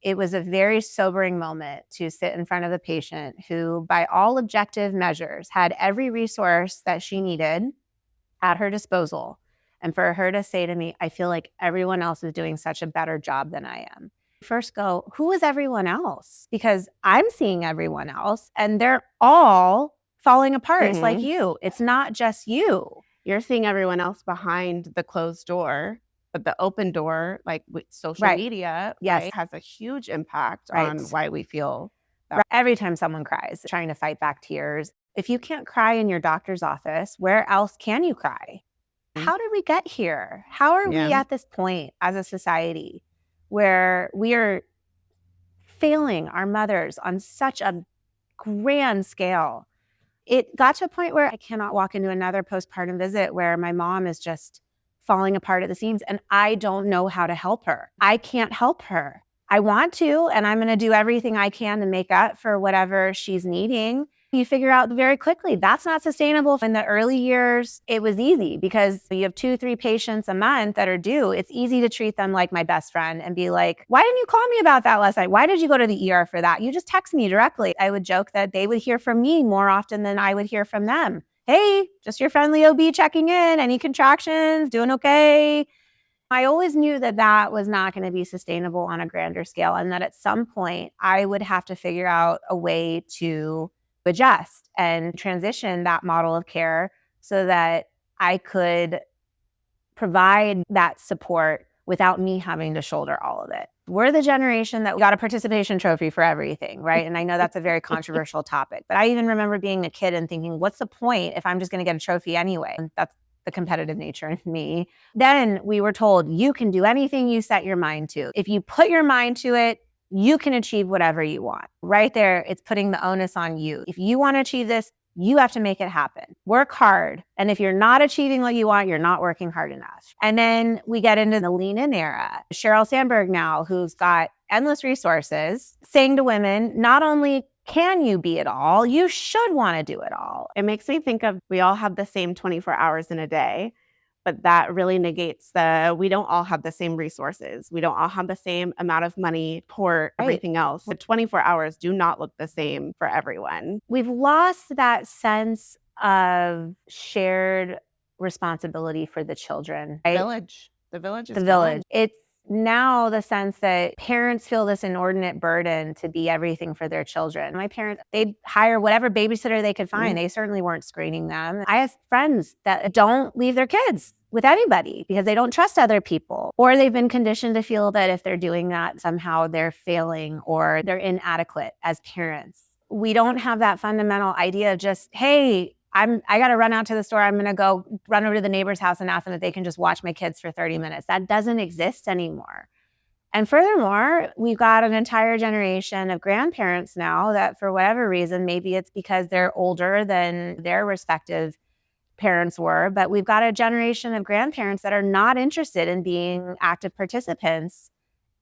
It was a very sobering moment to sit in front of a patient who, by all objective measures, had every resource that she needed at her disposal. And for her to say to me, I feel like everyone else is doing such a better job than I am. First go, who is everyone else? Because I'm seeing everyone else and they're all falling apart. It's like you. It's not just you. You're seeing everyone else behind the closed door, but the open door, like with social media, Yes. has a huge impact Right. on why we feel that. Right. Every time someone cries, trying to fight back tears. If you can't cry in your doctor's office, where else can you cry? How did we get here? How are we at this point as a society where we are failing our mothers on such a grand scale? It got to a point where I cannot walk into another postpartum visit where my mom is just falling apart at the seams and I don't know how to help her. I can't help her. I want to, and I'm going to do everything I can to make up for whatever she's needing. You figure out very quickly that's not sustainable. In the early years, it was easy because you have 2-3 patients a month that are due. It's easy to treat them like my best friend and be like, why didn't you call me about that last night? Why did you go to the ER for that? You just text me directly. I would joke that they would hear from me more often than I would hear from them. Hey, just your friendly OB checking in. Any contractions? Doing okay? I always knew that that was not going to be sustainable on a grander scale and that at some point I would have to figure out a way to adjust and transition that model of care so that I could provide that support without me having to shoulder all of it. We're the generation that got a participation trophy for everything, right? And I know that's a very controversial topic, but I even remember being a kid and thinking, what's the point if I'm just going to get a trophy anyway? And that's the competitive nature in me. Then we were told, you can do anything you set your mind to. If you put your mind to it, you can achieve whatever you want. Right there, it's putting the onus on you. If you want to achieve this, you have to make it happen. Work hard. And if you're not achieving what you want, you're not working hard enough. And then we get into the lean in era. Sheryl Sandberg now, who's got endless resources, saying to women, not only can you be it all, you should want to do it all. It makes me think of we all have the same 24 hours in a day, but that really negates we don't all have the same resources. We don't all have the same amount of money for everything else. The 24 hours do not look the same for everyone. We've lost that sense of shared responsibility for the children. Right? The village is the village. It's now the sense that parents feel this inordinate burden to be everything for their children. My parents, they'd hire whatever babysitter they could find. They certainly weren't screening them. I have friends that don't leave their kids with anybody because they don't trust other people, or they've been conditioned to feel that if they're doing that, somehow they're failing or they're inadequate as parents. We don't have that fundamental idea of just, hey, I got to run out to the store. I'm going to go run over to the neighbor's house and ask them if they can just watch my kids for 30 minutes. That doesn't exist anymore. And furthermore, we've got an entire generation of grandparents now that for whatever reason, maybe it's because they're older than their respective parents were, but we've got a generation of grandparents that are not interested in being active participants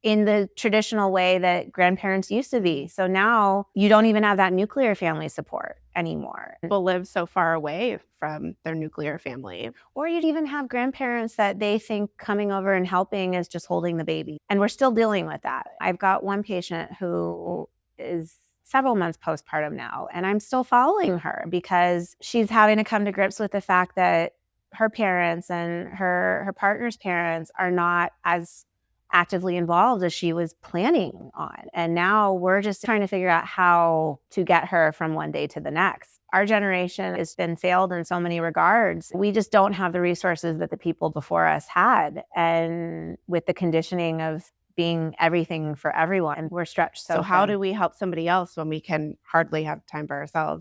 in the traditional way that grandparents used to be. So now you don't even have that nuclear family support anymore. People live so far away from their nuclear family. Or you'd even have grandparents that they think coming over and helping is just holding the baby. And we're still dealing with that. I've got one patient who is several months postpartum now, and I'm still following her because she's having to come to grips with the fact that her parents and her partner's parents are not as actively involved as she was planning on. And now we're just trying to figure out how to get her from one day to the next. Our generation has been failed in so many regards. We just don't have the resources that the people before us had. And with the conditioning of being everything for everyone, we're stretched so how thin. do we help somebody else when we can hardly have time for ourselves?